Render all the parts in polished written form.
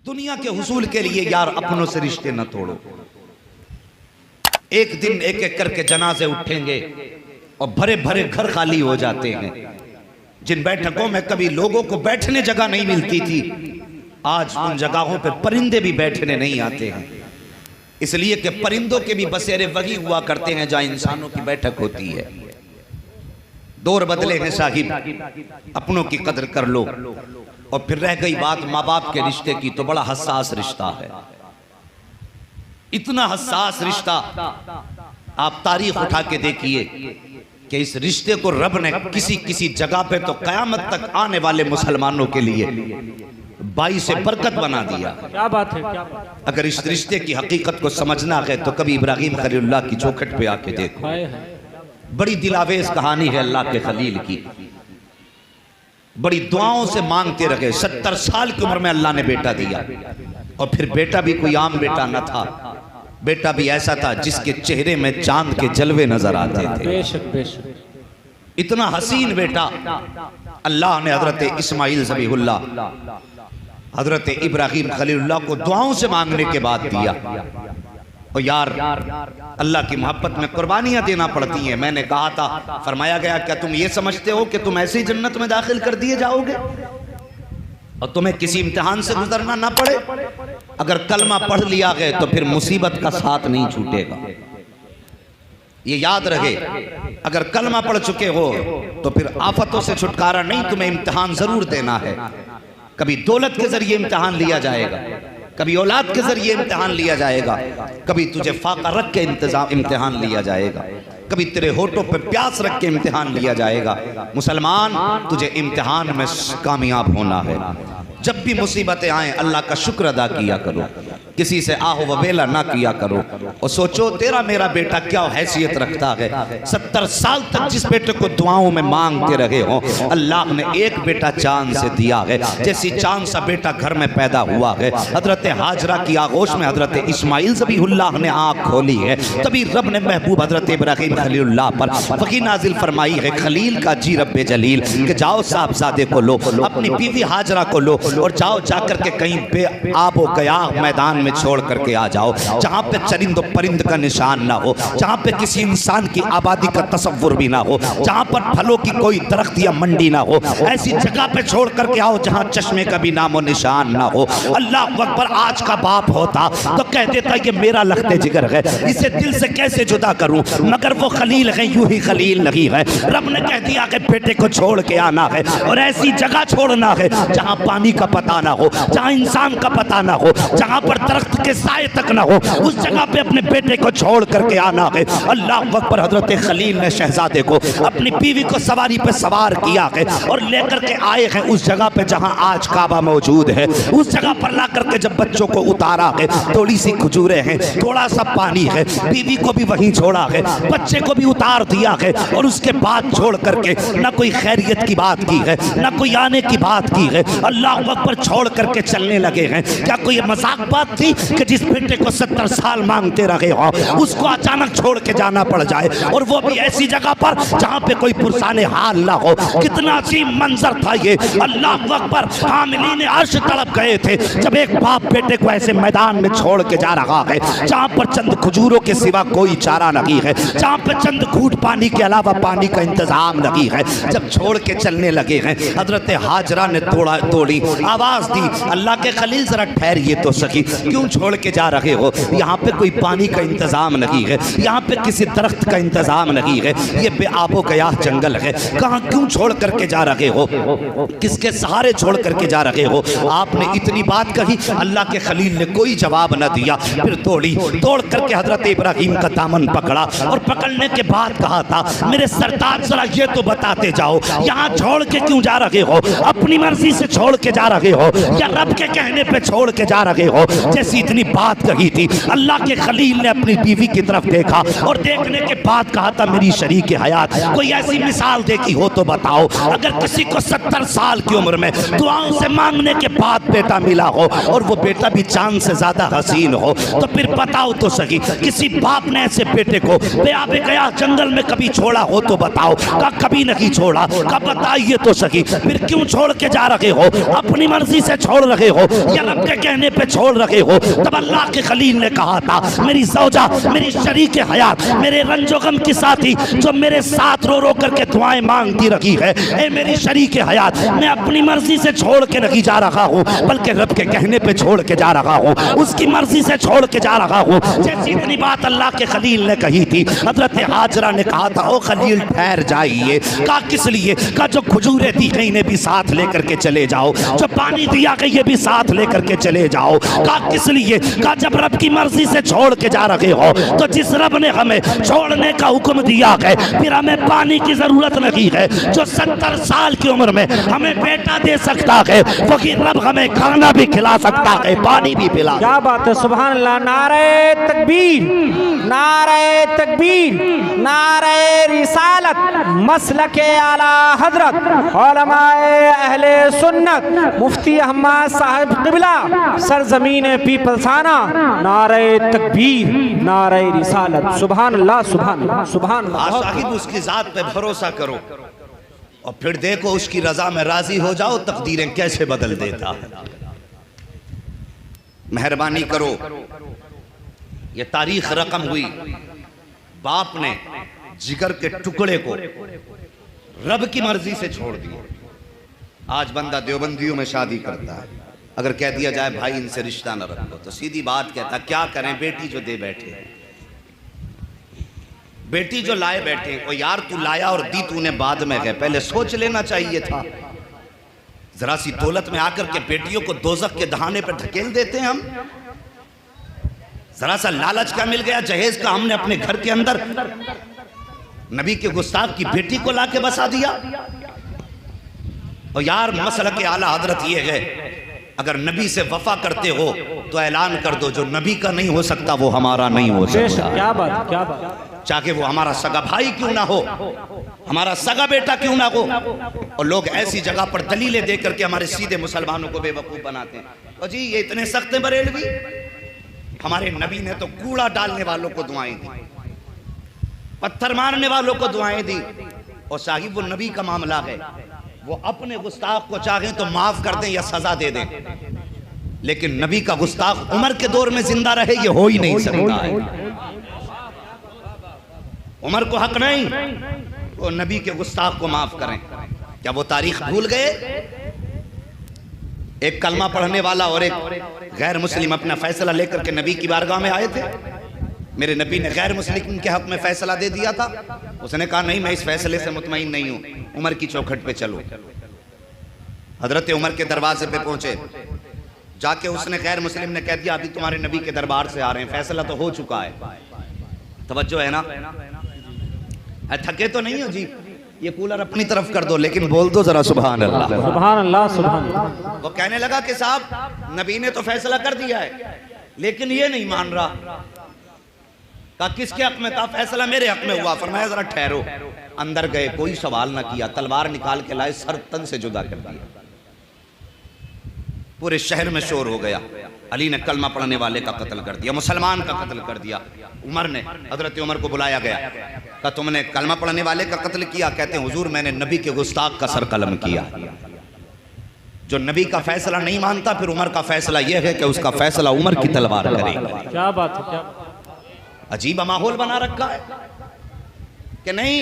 दुनिया के हुसूल के लिए यार अपनों से रिश्ते न तोड़ो। एक दिन एक एक करके जनाजे उठेंगे और भरे भरे घर खाली हो जाते हैं। जिन बैठकों में कभी लोगों को बैठने जगह नहीं मिलती थी, आज उन जगहों पर परिंदे भी बैठने नहीं आते हैं, इसलिए कि परिंदों के भी बसेरे वही हुआ करते हैं जहां इंसानों की बैठक होती है। दौर बदले हैं साहिब, अपनों की कदर कर लो। और फिर रह गई बात माँ बाप के रिश्ते की, तो बड़ा हसास रिश्ता है, इतना हसास रिश्ता। आप तारीख उठा के देखिए कि इस रिश्ते को रब ने किसी किसी जगह पे तो कयामत तक आने वाले मुसलमानों के लिए बाई से बरकत बना दिया। क्या बात है, क्या बात है। अगर इस रिश्ते की हकीकत को समझना है तो कभी इब्राहिम खलीलुल्लाह की चौखट पे आके देखो, बड़ी दिलावेज कहानी है अल्लाह के खलील की। बड़ी दुआओं से मांगते रहे, 70 साल की उम्र में अल्लाह ने बेटा दिया। और फिर बेटा भी कोई आम बेटा न था, बेटा भी ऐसा था जिसके चेहरे में चांद के जलवे नजर आते थे। बेशक बेशक, इतना हसीन बेटा अल्लाह ने हजरत इस्माइल ज़बीहुल्लाह, हजरत इब्राहिम खलीलुल्लाह को दुआओं से मांगने के बाद दिया। और यार अल्लाह की मोहब्बत में कुर्बानियां देना पड़ती हैं। मैंने कहा था, फरमाया गया क्या तुम ये समझते हो कि तुम ऐसे ही जन्नत में दाखिल कर दिए जाओगे और तुम्हें किसी इम्तिहान से गुजरना ना पड़े? अगर कलमा पढ़ लिया गया तो फिर मुसीबत का साथ नहीं छूटेगा, ये याद रहे। अगर कलमा पढ़ चुके हो तो फिर आफतों से छुटकारा नहीं, तुम्हें इम्तिहान जरूर देना है। कभी दौलत के जरिए इम्तिहान लिया जाएगा, कभी औलाद के जरिए इम्तिहान लिया जाएगा, कभी तुझे फाका रख के इम्तिहान लिया जाएगा, कभी तेरे होठों पे प्यास रख के इम्तिहान लिया जाएगा। मुसलमान, तुझे इम्तिहान में कामयाब होना है। जब भी मुसीबतें आए अल्लाह का शुक्र अदा किया करो, किसी से आहो वबेला ना किया करो। और सोचो तेरा मेरा बेटा क्या हैसियत रखता है। 70 साल तक जिस बेटे को दुआओं में मांगते रहे हो, अल्लाह ने एक बेटा चांद से दिया है। जैसी चांद सा बेटा घर में पैदा हुआ है, हजरत हाजरा की आगोश में हजरत इस्माइल ज़बीहुल्लाह ने आँख खोली है, तभी रब ने महबूब हजरत इब्राहिम खलीलुल्लाह पर वही नाजिल फरमाई है, खलील का जी रब्बे जलील, कि जाओ साहबजादे को लो, अपनी बीवी हाजरा को लो और जाओ जाकर के कहीं पे आबो गया मैदान में छोड़ करके आ जाओ, जहाँ पे चरिंद परिंद का निशान ना हो, जहाँ पे किसी इंसान की आबादी का तसव्वुर भी ना हो, जहाँ पर फलों की कोई दरख्त या मंडी ना हो, ऐसी जगह पे छोड़ करके आओ जहाँ चश्मे का भी नामो निशान ना हो। अल्लाह अकबर, आज का बाप होता तो कह देता ये मेरा लख्ते जिगर है, इसे दिल से कैसे जुदा करूं, मगर वो खलील है, यूं ही खलील नहीं है। रब ने कह दिया कि बेटे को छोड़ के आना है और ऐसी जगह छोड़ना है जहाँ पानी का पता ना हो, जहाँ इंसान का पता ना हो, जहाँ पर दरख्त के साए तक ना हो, उस जगह पे अपने बेटे को छोड़ करके आना है। अल्लाह अकबर, हजरत खलील ने शहजादे को अपनी बीवी को सवारी पे सवार किया है और लेकर के आए हैं उस जगह पे जहाँ आज काबा मौजूद है। उस जगह पर ला करके जब बच्चों को उतारा है, थोड़ी सी खजूरें हैं, थोड़ा सा पानी है, बीवी को भी वहीं छोड़ा है, बच्चे को भी उतार दिया है और उसके बाद छोड़ करके ना कोई खैरियत की बात की है, ना कोई आने की बात की है। अल्लाह अकबर, छोड़ करके चलने लगे हैं। क्या कोई मजाक बात थी कि जिस बेटे को 70 साल मांगते रहे हो उसको अचानक छोड़ के जाना पड़ जाए, और वो भी ऐसी जगह पर जहाँ पे कोई पुरसाने हाल ना हो? कितना अजीम मंजर था ये। अल्लाह अकबर, हामिलीन अर्श तड़प गए थे जब एक बाप बेटे को ऐसे मैदान में छोड़ के जा रहा है, जहाँ पर चंद खजूरों के सिवा कोई चारा नहीं है, जहाँ पर चंद घूंट पानी के अलावा पानी का इंतजाम नहीं है। जब छोड़ के चलने लगे हैं, हजरत हाजरा ने तोड़ी आवाज दी, अल्लाह के खलील जरा ठहरिए तो सही, क्यों छोड़ के जा रहे हो? यहाँ पे कोई पानी का इंतजाम नहीं है, यहाँ पे किसी दरख्त का इंतजाम नहीं है, ये बेआबो गयाह जंगल है, कहाँ क्यों छोड़ करके जा रहे हो? किसके सहारे छोड़ करके जा रहे हो? आपने इतनी बात कही, अल्लाह के खलील ने कोई जवाब न दिया। फिर दौड़ करके हजरत इब्राहिम का दामन पकड़ा और पकड़ने के बाद कहा था, मेरे सरताज जरा ये तो बताते जाओ, यहाँ छोड़ के क्यों जा रहे हो? अपनी मर्जी से छोड़ के जा रहे हो या रब के कहने पे छोड़ के जा रहे हो? ऐसी इतनी बात कही थी। अल्लाह के खलील ने अपनी बीवी की तरफ देखा और देखने के बाद कहा था मेरी शरीक हयात कोई ऐसी मिसाल देखी हो तो बताओ, अगर किसी को 70 साल की उम्र में दुआओं से मांगने के बाद बेटा मिला हो और वो बेटा भी चांद से ज्यादा हसीन हो, तो फिर बताओ तो सही किसी बाप ने ऐसे बेटे को बेआबे गया जंगल में कभी छोड़ा हो तो बताओ। का कभी नहीं छोड़ा। का बताइए तो सही फिर क्यों छोड़ के जा रहे हो? अपनी मर्जी से छोड़ रहे हो या रब के कहने पे छोड़ रहे हो? तब अल्लाह के खलील ने कहा था मेरी ज़ौजा, मेरी शरीक हयात, मेरे रंजो गम की साथी जो मेरे साथ रो रो करके दुआएं मांगती रही है, ए मेरी शरीक हयात, मैं अपनी मर्जी से छोड़ के नहीं जा रहा हूँ बल्कि रब के कहने पे छोड़ के जा रहा हूँ, उसकी मर्जी से छोड़ के जा रहा हूँ। जैसी इतनी बात अल्लाह के खलील ने कही थी, हजरत हाजरा ने कहा था ओ खलील ठहर जाइए। का किस लिए? का जो खजूरें दी गई ने भी साथ लेकर के चले जाओ, जो पानी दिया गई ये भी साथ लेकर के चले जाओ। का किस लिए? का जब रब की मर्जी से छोड़ के जा रहे हो तो जिस रब ने हमें छोड़ने का हुक्म दिया है फिर हमें पानी की जरूरत नहीं है। जो 70 साल की उम्र में हमें बेटा दे सकता है वही रब हमें खाना भी खिला सकता है, पानी भी पिला। क्या बात है, सुभान अल्लाह। नारे तकबीर, नारे तकबीर, नारे रिसालत, मसलके आला हजरत उलमाए अहले सुन्नत मुफ्ती अहमद साहब क़िबला सरजमीन पीपलसाना, नारे तकबीर, नारे रिसालत। सुभान अल्लाह, सुभान अल्लाह, सुभान अल्लाह। साहिब उसकी जात पे भरोसा करो और फिर देखो उसकी रजा में राजी हो जाओ, तकदीरें कैसे बदल देता है। मेहरबानी करो, ये तारीख रकम हुई, बाप ने जिगर के टुकड़े को रब की मर्जी से छोड़ दिया। आज बंदा देवबंदियों में शादी करता है, अगर कह दिया जाए भाई इनसे रिश्ता न रखो तो सीधी बात कहता क्या करें, बेटी जो दे बैठे, बेटी जो लाए बैठे। ओ यार तू लाया और दी तूने बाद में है, पहले सोच लेना चाहिए था। जरा सी दौलत में आकर के बेटियों को दोजख के दहाने पर ढकेल देते हैं हम। जरा सा लालच का मिल गया जहेज का, हमने अपने घर के अंदर नबी के गुस्ताख की बेटी को लाके बसा दिया। और यार मसला के आला हजरत ये है, अगर नबी से वफा करते हो तो ऐलान कर दो जो नबी का नहीं हो सकता वो हमारा नहीं हो सकता। क्या बात, क्या बात। चाहे वो हमारा सगा भाई क्यों ना हो, हमारा सगा बेटा क्यों ना हो। और लोग ऐसी जगह पर दलीलें दे करके हमारे सीधे मुसलमानों को बेवकूफ बनाते हैं। और जी ये इतने सख्त बरेलवी, हमारे नबी ने तो कूड़ा डालने वालों को दुआएं दी, पत्थर मारने वालों को दुआएं दी। और साहिब वो नबी का मामला है, वो अपने गुस्ताख को चाहें तो माफ कर दें या सजा दे दें, लेकिन नबी का गुस्ताख उमर के दौर में जिंदा रहे ये हो ही नहीं सकता है। उमर को हक नहीं वो नबी के गुस्ताख को माफ करें। क्या वो तारीख भूल गए? एक कलमा पढ़ने वाला और एक गैर मुस्लिम अपना फैसला लेकर के नबी की बारगाह में आए थे। मेरे नबी ने गैर मुस्लिम के हक में फैसला दे दिया था। उसने कहा नहीं मैं इस फैसले से मुतमईन नहीं हूं, उमर की चौखट पे चलो। हजरत उमर के दरवाजे पे पहुंचे, जाके उसने गैर मुस्लिम ने कह दिया अभी तुम्हारे नबी के दरबार से आ रहे हैं, फैसला तो हो चुका है। तवज्जो है ना? थके तो नहीं हो जी, ये कूलर अपनी तरफ कर दो लेकिन बोल दो जरा सुभान अल्लाह, सुभान अल्लाह, सुभान अल्लाह। वो कहने लगा कि साहब नबी ने तो फैसला कर दिया है लेकिन ये नहीं मान रहा। कहा किसके हक में? कहा फैसला मेरे हक में हुआ। फरमाया जरा ठहरो। अंदर गए, कोई सवाल ना किया, तलवार निकाल के लाए, सर तन से जुदा कर दिया। पूरे शहर में शोर हो गया, अली ने कलमा पढ़ने वाले का कत्ल कर दिया, मुसलमान का कत्ल कर दिया। उमर ने, हजरत उमर को बुलाया गया, कहा तुमने कलमा पढ़ने वाले का कत्ल किया? कहते हैं हुजूर मैंने नबी के गुस्ताख का सर कलम किया। जो नबी का फैसला नहीं मानता फिर उमर का फैसला यह है कि उसका फैसला उमर की तलवार करेगा। क्या बात है, क्या अजीब माहौल बना रखा है कि नहीं।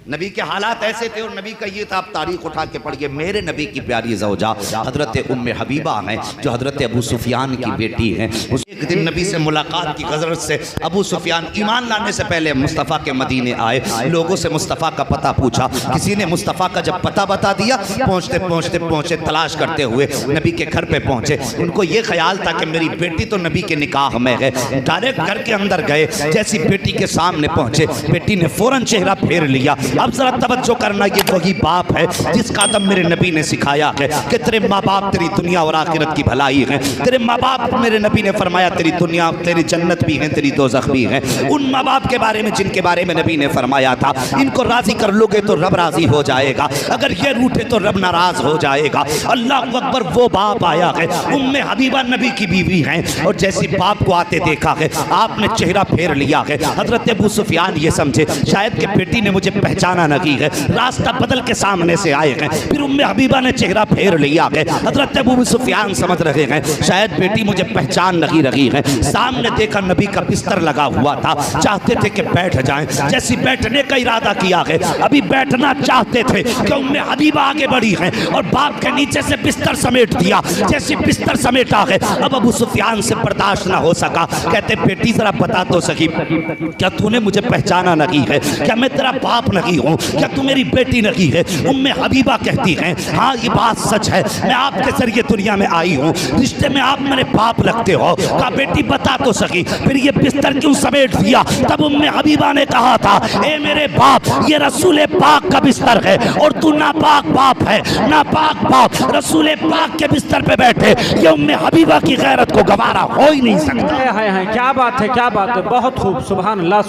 नबी के हालात ऐसे थे और नबी का ये था, आप तारीख उठा के पढ़िए। मेरे नबी की प्यारी ज़ौजा हजरत उम्मे हबीबा हैं जो हजरत अबू सुफियान की बेटी हैं। उस एक दिन नबी से मुलाकात की गजरत से अबू सुफियान ईमान लाने से पहले मुस्तफ़ा के मदीने आए, लोगों से मुस्तफ़ा का पता पूछा। किसी ने मुस्तफ़ा का जब पता बता दिया, पहुँचते पहुँचते पहुँचे, तलाश करते हुए नबी के घर पे पहुँचे। उनको ये ख्याल था कि मेरी बेटी तो नबी के निकाह में है। डायरेक्ट घर के अंदर गए, जैसी बेटी के सामने पहुँचे बेटी ने फ़ौरन चेहरा फेर लिया। अब जरा तवज्जो करना, ये वही बाप है जिसका अदब मेरे नबी ने सिखाया है कि तेरे माँ बाप तेरी दुनिया और आखिरत की भलाई है। तेरे माँ बाप, मेरे नबी ने फरमाया, तेरी दुनिया, तेरी जन्नत भी है, तेरी दोज़ख भी है। उन माँ बाप के बारे में जिनके बारे में नबी ने फरमाया था, इनको राजी कर लोगे तो रब राजी हो जाएगा, अगर ये रूठे तो रब नाराज हो जाएगा। अल्लाह अकबर, वो बाप आया है, उम्मे हबीबा नबी की बीवी है, और जैसी बाप को आते देखा है आपने चेहरा फेर लिया है। हजरत अबू सुफियान ये समझे शायद कि बेटी ने मुझे पहचाना नहीं है, रास्ता बदल के सामने से आए हैं। फिर उम्मे हबीबा ने चेहरा फेर लिया है। हजरत अबू सुफियान समझ रहे हैं शायद बेटी मुझे पहचान नहीं रही है। सामने देखा नबी का बिस्तर लगा हुआ था, चाहते थे कि बैठ जाएं। जैसी बैठने का इरादा किया है, अभी बैठना चाहते थे कि उम्मे हबीबा आगे बढ़ी है और बाप के नीचे से बिस्तर समेट दिया। जैसी बिस्तर समेटा है, अब अबू सुफियान से बर्दाश्त ना हो सका। कहते बेटी जरा बता तो सकी, क्या तूने मुझे पहचाना नहीं है? क्या मैं तेरा बाप नहीं हूँ? क्या तू मेरी बेटी नहीं है? उम्मे हबीबा कहती हैं, हाँ ये बात सच है, मैं आपके जरिए दुनिया में आई हूँ, रिश्ते में आप मेरे बाप लगते हो। कहा बेटी बता तो सकी, फिर ये बिस्तर क्यों समेट दिया? तब उम्मे हबीबा ने कहा था, ए मेरे बाप, ये रसूल पाक का बिस्तर है और तू नापाक बाप है। नापाक बाप रसूल पाक के बिस्तर पे बैठे, ये उम्मे हबीबा की गैरत को गवारा हो ही नहीं सकता। है क्या बात है, क्या बात है, बहुत खूब, सुभान अल्लाह,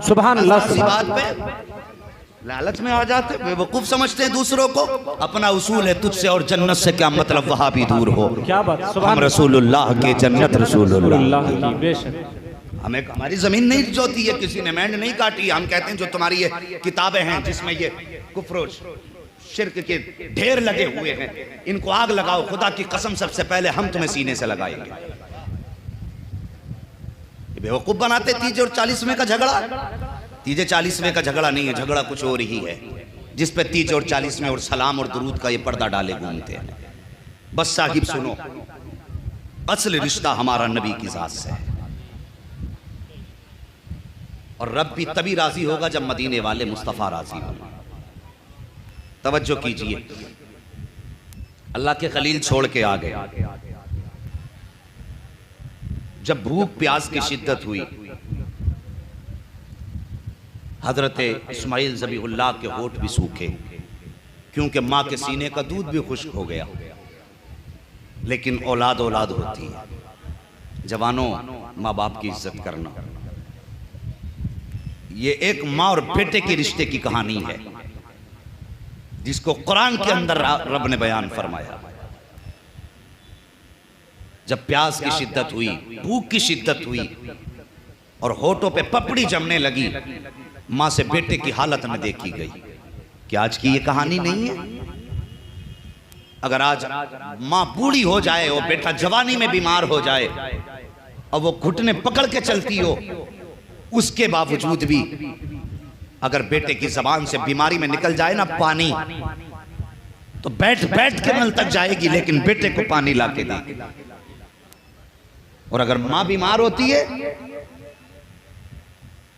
सुभान अल्लाह। लालच में आ जाते, बेवकूफ समझते हैं दूसरों को। अपना उसूल है तुझसे और जन्नत से क्या मतलब, वहां भी दूर हो। क्या बात, हम रसूलुल्लाह के, जन्नत रसूलुल्लाह की। बेशक हमें हमारी जमीन नहीं जोती है, किसी ने मैंड नहीं काटी। हम कहते हैं जो तुम्हारी ये किताबें हैं जिसमें ये कुफ्र शिर्क के ढेर लगे हुए हैं, इनको आग लगाओ, खुदा की कसम सबसे पहले हम तुम्हें सीने से लगाएंगे। बेवकूफ बनाते। तीजे और 40वें का झगड़ा, तीजे 40वें का झगड़ा नहीं है, झगड़ा कुछ और ही है, जिस पे तीजे और 40वें और सलाम और दुरूद का ये पर्दा डाले घूमते हैं। बस साहिब सुनो, असल रिश्ता हमारा नबी की जात से है, और रब भी तभी राजी होगा जब मदीने वाले मुस्तफ़ा राजी होंगे। तवज्जो कीजिए, अल्लाह के खलील छोड़ के आ गए। जब भूख प्यास की शिद्दत हुई, हजरत इस्माइल ज़बीहुल्लाह के होठ भी सूखे, क्योंकि माँ के सीने का दूध भी खुश्क हो गया। लेकिन औलाद औलाद होती है। जवानों, माँ बाप की इज्जत करना, ये एक माँ और बेटे के रिश्ते की कहानी है, जिसको कुरान के अंदर रब ने बयान फरमाया। जब प्यास की शिद्दत हुई, भूख की शिद्दत हुई और होठों पे पपड़ी जमने लगी, मां से बेटे की हालत में देखी गई कि आज की ये कहानी नहीं है। अगर आज मां बूढ़ी हो जाए और बेटा जवानी में बीमार हो जाए और वो घुटने पकड़ के चलती हो, उसके बावजूद भी अगर बेटे की जबान से बीमारी में निकल जाए ना पानी, तो बैठ बैठ के नल तक जाएगी, लेकिन बेटे को पानी ला के देगी। और अगर मां बीमार होती है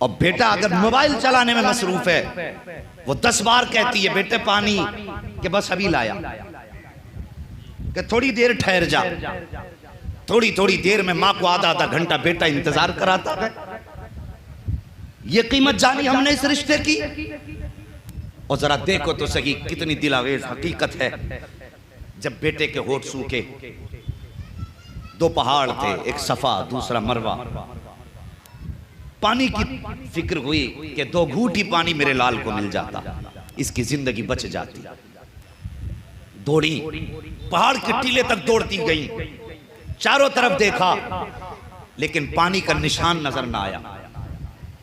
और बेटा अगर मोबाइल चलाने में मसरूफ है, वो 10 बार कहती है बेटे पानी, के बस अभी लाया, कि थोड़ी देर ठहर जा। थोड़ी थोड़ी देर में मां को आधा आधा घंटा बेटा इंतजार कराता है। ये कीमत जानी हमने इस रिश्ते की। और जरा देखो तो सही कितनी दिलावेज हकीकत है। जब बेटे के होठ सूखे, 2 पहाड़ थे, एक सफा दूसरा मरवा, पानी की फिक्र हुई कि 2 घूंट ही पानी मेरे लाल को मिल जाता, इसकी जिंदगी बच जाती। दौड़ी, पहाड़ के टीले तक दौड़ती गई, चारों तरफ देखा, लेकिन पानी का निशान नजर ना आया।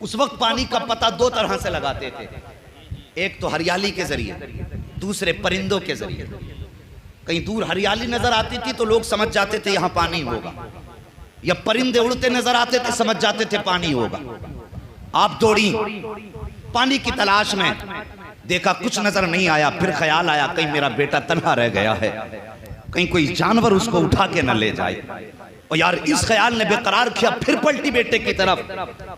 उस वक्त पानी का पता 2 तरह से लगाते थे, एक तो हरियाली के जरिए, दूसरे परिंदों के जरिए। कहीं दूर हरियाली नजर आती थी तो लोग समझ जाते थे यहां पानी होगा, या परिंदे उड़ते नजर आते थे, समझ जाते थे पानी होगा। आप दौड़ी पानी की तलाश में, देखा कुछ नजर नहीं आया। फिर ख्याल आया कहीं मेरा बेटा तन्हा रह गया है, कहीं कोई जानवर उसको उठा के न ले जाए। और यार इस ख्याल ने बेकरार किया, फिर पलटी बेटे की तरफ,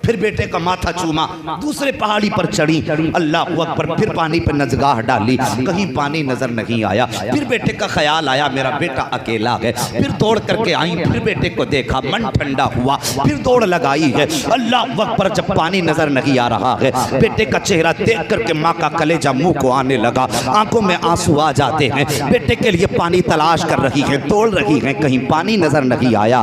फिर बेटे का माथा चूमा, दूसरे पहाड़ी पर चढ़ी, अल्लाह अकबर, फिर पानी पर नजगाह डाली, कहीं पानी नजर नहीं आया। फिर बेटे का ख्याल आया मेरा बेटा अकेला है, फिर दौड़ करके आई, फिर बेटे को देखा, मन ठंडा हुआ, फिर दौड़ लगाई है, अल्लाह अकबर, जब पानी नजर नहीं आ रहा है, बेटे का चेहरा देख करके माँ का कलेजा मुंह को आने लगा, आंखों में आंसू आ जाते हैं, बेटे के लिए पानी तलाश कर रही है, दौड़ रही है, कहीं पानी नजर नहीं आया है।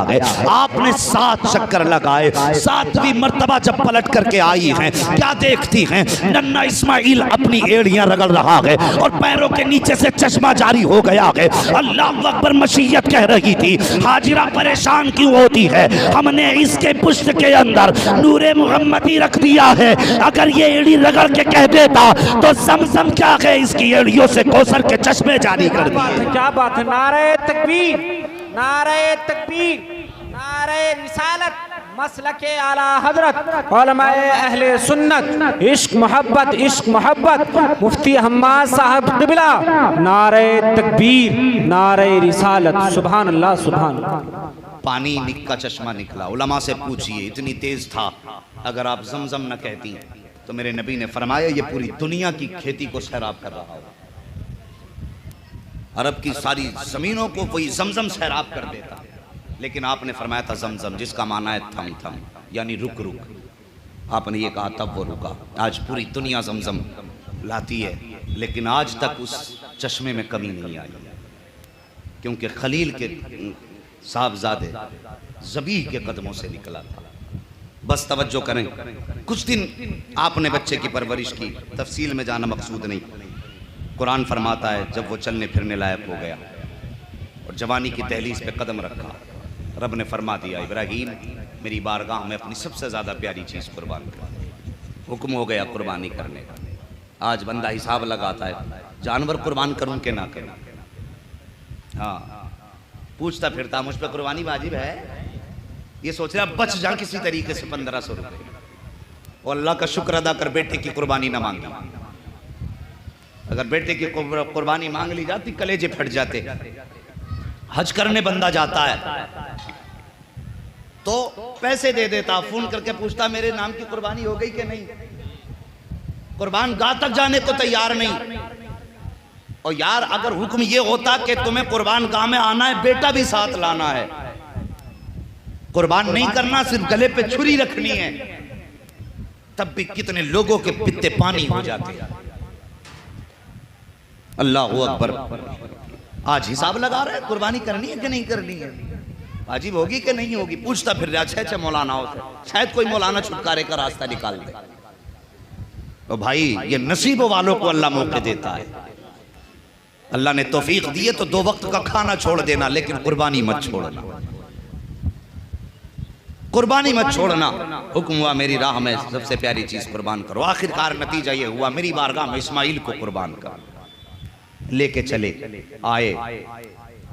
आपने 7 चक्कर लगाए, 7वीं मर्तबा जब पलट करके आई हैं, क्या देखती हैं, नन्ना इस्माइल अपनी एड़ियां रगड़ रहा है और पैरों के नीचे से चश्मा जारी हो गया है। अल्लाह अकबर, मशीयत कह रही थी, हाजिरा परेशान क्यों होती है, हमने इसके पुष्ट के अंदर नूरे मुहम्मदी रख दिया है, अगर ये एड़ी रगड़ के कह देता तो समसम क्या है, इसकी एड़ियों से कौसर के चश्मे जारी कर दिए। क्या बात है, नारे तकबीर, नारे तकबीर, नारे रिसालत, मसलके आला हजरत, उलमाए अहले सुन्नत, इश्क मोहब्बत, इश्क मोहब्बत, मुफ्ती हम्माद साहब क़िबला, नारे तकबीर, नारे रिसालत, सुभान अल्लाह, सुभान अल्लाह। पानी निक्का चश्मा निकला, उलमा से पूछिए, इतनी तेज था, अगर आप जमजम न कहती तो मेरे नबी ने फरमाया ये पूरी दुनिया की खेती को सैराब कर रहा हो, अरब की सारी जमीनों को कोई जमजम सैराब कर देता, लेकिन आपने फरमाया था जमजम, जिसका माना है थम थम, यानी रुक रुक, आपने ये कहा तब वो रुका। आज पूरी दुनिया जमजम लाती है, लेकिन आज तक उस चश्मे में कमी नहीं आई, क्योंकि खलील के साहबजादे ज़बीह के कदमों से निकला था। बस तवज्जो करें, कुछ दिन आपने बच्चे की परवरिश की, तफसील में जाना मकसूद नहीं। कुरान फरमाता है जब वो चलने फिरने लायक हो गया और जवानी की दहलीज पे कदम रखा, रब ने फरमा दिया, इब्राहीम मेरी बारगाह में अपनी सबसे ज़्यादा प्यारी चीज़ कुर्बान कर। हुक्म हो गया कुर्बानी करने का। आज बंदा हिसाब लगाता है, जानवर कुर्बान करूं कि ना करूं। हाँ, पूछता फिरता मुझ पर कुर्बानी वाजिब है, ये सोच रहा बच जा किसी तरीके से 1500 रुपये, और अल्लाह का शुक्र अदा कर बेटे की कुर्बानी ना मांगी। अगर बेटे की कुर्बानी मांग ली जाती कलेजे फट जाते। हज करने बंदा जाता है तो पैसे दे देता, फोन करके पूछता मेरे नाम की कुर्बानी हो गई कि नहीं, कुर्बान गाह तक जाने को तैयार नहीं। और यार अगर हुक्म ये होता कि तुम्हें कुर्बान गाह में आना है, बेटा भी साथ लाना है, कुर्बान नहीं करना, सिर्फ गले पे छुरी रखनी है, तब भी कितने लोगों के पित्ते पानी हो जाते हैं। अल्लाह अकबर। आज हिसाब लगा रहे हैं कुर्बानी करनी है कि नहीं करनी है, वाजिब होगी कि नहीं होगी, पूछता फिर रहा छह मौलानाओं से, शायद कोई मौलाना छुटकारे का रास्ता निकाल दे। तो भाई ये नसीब वालों को अल्लाह मौके देता है। अल्लाह ने तौफीक दी है तो 2 वक्त का खाना छोड़ देना, लेकिन कुर्बानी मत छोड़ना, कुर्बानी मत छोड़ना। हुक्म हुआ मेरी राह में सबसे प्यारी चीज कुर्बान करो। आखिरकार नतीजा ये हुआ, मेरी बारगाह में इस्माइल को कुर्बान कर लेके चले आए।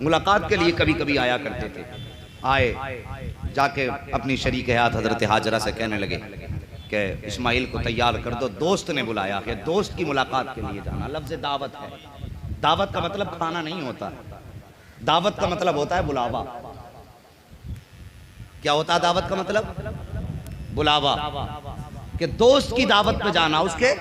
मुलाकात के लिए कभी कभी आया करते थे, आए जाके अपनी शरीक हयात हजरत हाजरा से कहने लगे कि इस्माइल को तैयार कर दो। दोस्त ने बुलाया है, दोस्त की मुलाकात के लिए जाना। लफ्ज़ दावत है, दावत का मतलब खाना नहीं होता, दावत का मतलब होता है बुलावा। क्या होता है दावत का मतलब? बुलावा। कि दोस्त की दावत पे जाना, उसके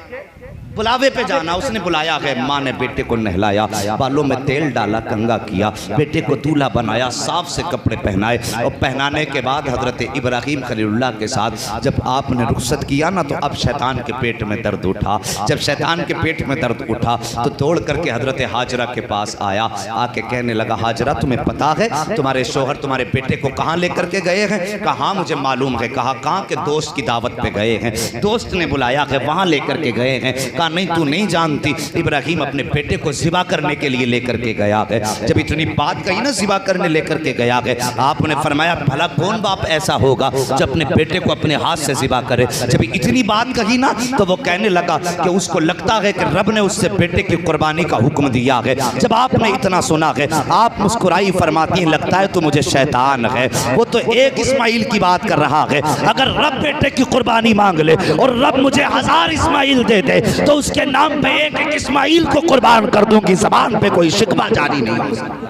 बुलावे पे जाना। उसने बुलाया है, माँ ने बेटे को नहलाया, बालों में तेल डाला, कंघा किया, बेटे को दूल्हा बनाया, साफ से कपड़े पहनाए, और पहनाने के बाद हजरत इब्राहीम खलीलुल्लाह के साथ जब आपने रुखसत किया ना, तो अब शैतान के पेट में दर्द उठा। जब शैतान के पेट में दर्द उठा तो दौड़ करके हजरत हाजरा के पास आया, आके कहने लगा, हाजरा तुम्हें पता है तुम्हारे शोहर तुम्हारे बेटे को कहाँ लेकर के गए हैं? कहा हाँ मुझे मालूम है। कहा कहाँ के? दोस्त की दावत पे गए हैं, दोस्त ने बुलाया है, वहाँ लेकर के गए हैं। कहा नहीं तू नहीं जानती, इब्राहीम अपने बेटे को ज़िबा करने के लिए लेकर के गया है। जब इतनी बात कही ना, ज़िबा करने लेकर के गया है, आपने फरमाया भला कौन बाप ऐसा होगा जो अपने बेटे को अपने हाथ से ज़िबा करे। जब इतनी बात कही ना, तो वो कहने लगा कि उसको लगता है कि रब ने उससे बेटे की कुर्बानी का हुक्म दिया है। जब आपने इतना सुना है, आप मुस्कुराई, फरमाती है लगता है तो मुझे शैतान है। वो तो एक इस्माइल की बात कर रहा है, अगर रब बेटे की कुर्बानी मांग ले और रब मुझे 1000 इस्माइल दे दे तो उसके नाम पे एक एक इस्माइल को कुर्बान कर दूंगी। ज़बान पे कोई शिकवा जारी नहीं हो सकता।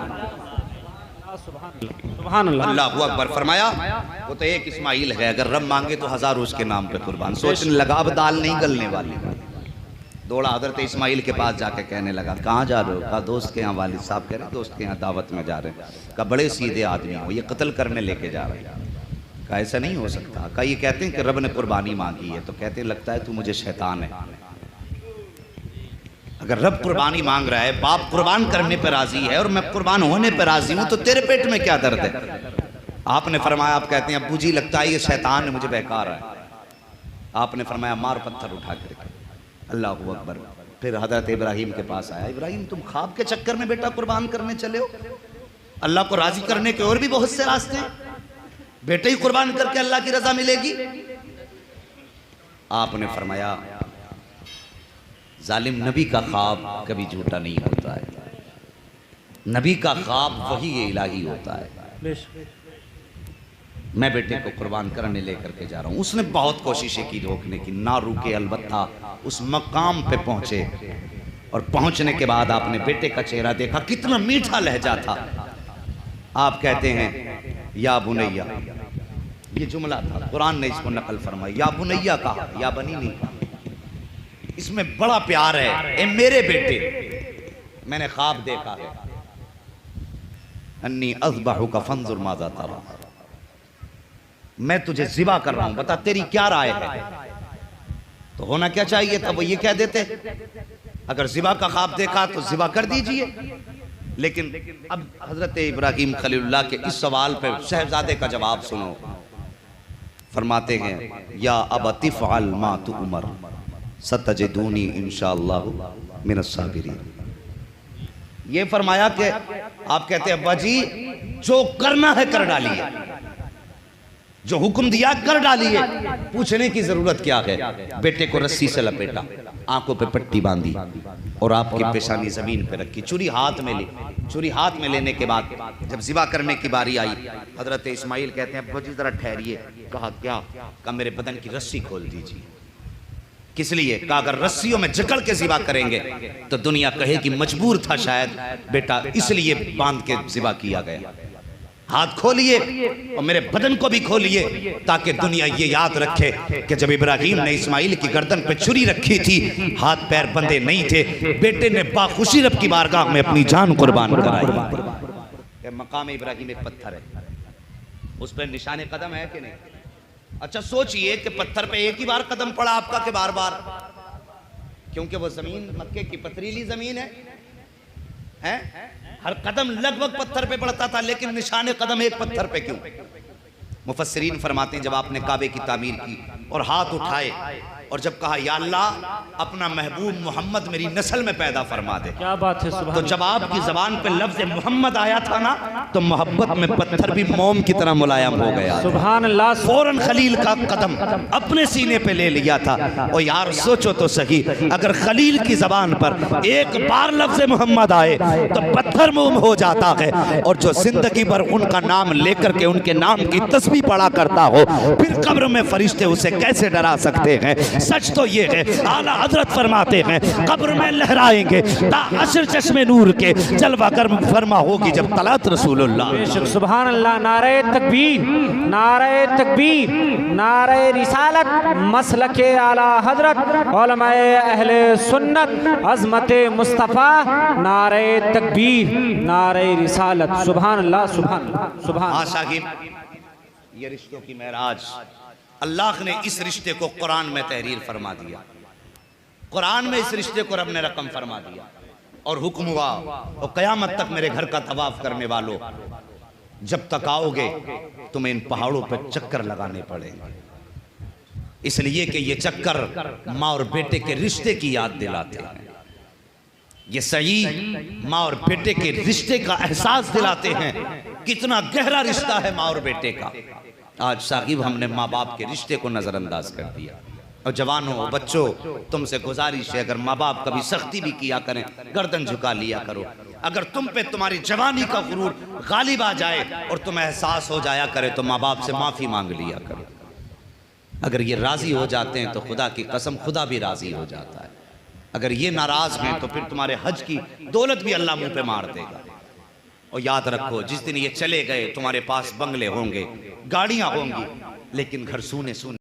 सुभान अल्लाह। अल्लाहू अकबर। फरमाया वो तो एक इस्माइल है, अगर रब मांगे तो 1000 उसके नाम पे कुर्बान। सोचने लगा अब दाल नहीं गलने वाली। दौड़ा हजरत इस्माइल के पास जाके कहने लगा कहाँ जा रहे हो? कहा दोस्त के यहाँ। वालिद साहब कह रहे दोस्त के यहाँ दावत में जा रहे हैं। कहा बड़े सीधे आदमी हो, ये कत्ल करने लेके जा रहे हैं। कहा ऐसा नहीं हो सकता। कहा ये कहते हैं कि रब ने कुर्बानी मांगी है, तो कहते हैं लगता है तू मुझे शैतान है। अगर रब कुर्बानी मांग रहा है, बाप कुर्बान करने पर राजी है और मैं कुर्बान होने पर राजी हूं, तो तेरे पेट में क्या दर्द है? आपने फरमाया, आप कहते हैं अब्बू जी लगता है ये शैतान है, मुझे बहका रहा है। आपने फरमाया मार पत्थर उठा करके। अल्लाहू अकबर। फिर हजरत इब्राहिम के पास आया, इब्राहिम तुम ख्वाब के चक्कर में बेटा कुर्बान करने चले हो? अल्लाह को राजी करने के और भी बहुत से रास्ते हैं, बेटे ही कुर्बान करके अल्लाह की रजा मिलेगी। आपने फरमाया जालिम नबी का ख्वाब कभी झूठा नहीं होता है, नबी का ख्वाब वही इलाही होता है। मैं बेटे को कुर्बान करने लेकर के जा रहा हूँ। उसने बहुत कोशिशें की रोकने की, ना रुके, अलबत्ता उस मकाम पे पहुंचे। और पहुंचने के बाद आपने बेटे का चेहरा देखा, कितना मीठा लहजा था। आप कहते हैं या बुनैया, ये जुमला था, कुरान ने इसको नकल फरमाई। या बुनैया कहा, या बनी नहीं कहा। इसमें बड़ा प्यार है। ए मेरे बेटे, मैंने ख्वाब देखा है, अन्नी अज़बहु का फंजुर माज़ा तरा, मैं तुझे ज़िबा कर रहा हूं, बता तेरी क्या राय है? तो होना क्या चाहिए था? वो ये कह देते अगर ज़िबा का ख्वाब देखा तो ज़िबा कर दीजिए। लेकिन अब हजरत इब्राहिम खलीलुल्लाह के इस सवाल पर शहजादे का जवाब सुनो। फरमाते हैं या अबती फ़अल मा तुअमर सतजिदूनी इंशाअल्लाहु मिनस साबिरीन। ये फरमाया कि आप कहते हैं अब्बा जी जो करना है कर डालिए, जो हुक्म दिया कर डालिए, पूछने की जरूरत क्या है? बेटे को रस्सी से लपेटा, आंखों पे पट्टी बांधी और आपकी पेशानी जमीन पे रखी, छुरी हाथ में ली। छुरी हाथ में लेने के बाद जब ज़िबा करने की बारी आई, हजरत इस्माइल कहते हैं अब्बा जी जरा ठहरिए। कहा क्या? कहा मेरे बदन की रस्सी खोल दीजिए। किस लिए? कहा अगर रस्सियों में जकड़ के ज़िबा करेंगे तो दुनिया कहे कि मजबूर था शायद बेटा, इसलिए बांध के ज़िबा किया गया। हाथ खोलिए और मेरे बदन को भी खोलिए, ताकि दुनिया ये याद रखे कि जब इब्राहिम ने इस्माइल की गर्दन पे छुरी रखी थी, हाथ पैर बंधे नहीं थे, बेटे ने बाखुशी रब की बारगाह में अपनी जान कुर्बान कराई। मकाम इब्राहिम एक पत्थर है, उस पर निशाने कदम है कि नहीं? अच्छा सोचिए कि पत्थर पे एक ही बार कदम पड़ा आपका कि बार बार? क्योंकि वो जमीन मक्के की पथरीली जमीन है? हर कदम लगभग पत्थर पे पड़ता था, लेकिन निशाने कदम एक पत्थर पे क्यों? मुफस्सिरीन फरमाते हैं जब आपने काबे की तामीर की और हाथ उठाए और जब कहा या अल्लाह अपना महबूब मोहम्मद मेरी नस्ल में पैदा फरमा दे, क्या बात है, तो जब आपकी जबान पे लफ्ज मोहम्मद आया था ना, तो मोहब्बत में पत्थर भी मोम की तरह मुलायम हो गया। सुभान अल्लाह। फौरन खलील का कदम अपने सीने पे ले लिया था। और यार सोचो तो सही, अगर खलील की जबान पर एक बार लफ्ज मोहम्मद आए तो पत्थर मोम हो जाता है, और जो जिंदगी भर उनका नाम लेकर के उनके नाम की तस्बीह पढ़ा करता हो, फिर कब्र में फरिश्ते उसे कैसे डरा सकते हैं? सच तो ये है, आला हजरत फरमाते हैं कब्र में लहराएंगे ताअशर चश्मे नूर के, जलवा गर्म फरमा होगी जब तलात रसूलुल्लाह। बेशक सुभान अल्लाह। नारे तकबीर, नारे तकबीर, नारे रिसालत, मसलके आला हजरत, उलमाए अहले सुन्नत, अज़मते मुस्तफ़ा, नारे तकबीर, नारे रिसालत। सुभान अल्लाह, सुभान अल्लाह, सुभान। हाँ साहिब, ये रिश्तों की महराज, अल्लाह ने इस रिश्ते को कुरान में तहरीर फरमा दिया। कुरान में इस रिश्ते को रब ने रकम फरमा दिया और हुक्म हुआ और क़यामत तक मेरे घर का तवाफ करने वालों, जब तक आओगे तुम्हें इन पहाड़ों पर चक्कर लगाने पड़ेंगे, इसलिए कि ये चक्कर माँ और बेटे के रिश्ते की याद दिलाते हैं। ये सही माँ और बेटे के रिश्ते का एहसास दिलाते हैं, कितना गहरा रिश्ता है माँ और बेटे का। आज साहिब हमने माँ बाप के रिश्ते को नज़रअंदाज कर दिया। और जवानों, बच्चों, तुमसे गुजारिश है, अगर माँ बाप कभी सख्ती भी किया करें, गर्दन झुका लिया करो। अगर तुम पे तुम्हारी जवानी का गुरूर गालिब आ जाए और तुम्हें एहसास हो जाया करे, तो माँ बाप से माफ़ी मांग लिया करो। अगर ये राज़ी हो जाते हैं तो खुदा की कसम खुदा भी राज़ी हो जाता है। अगर ये नाराज़ हैं तो फिर तुम्हारे हज की दौलत भी अल्लाह मुँह पे मार देगा। और याद रखो, जिस दिन ये चले गए तुम्हारे पास बंगले होंगे, गाड़ियां होंगी, लेकिन घर सूने सूने।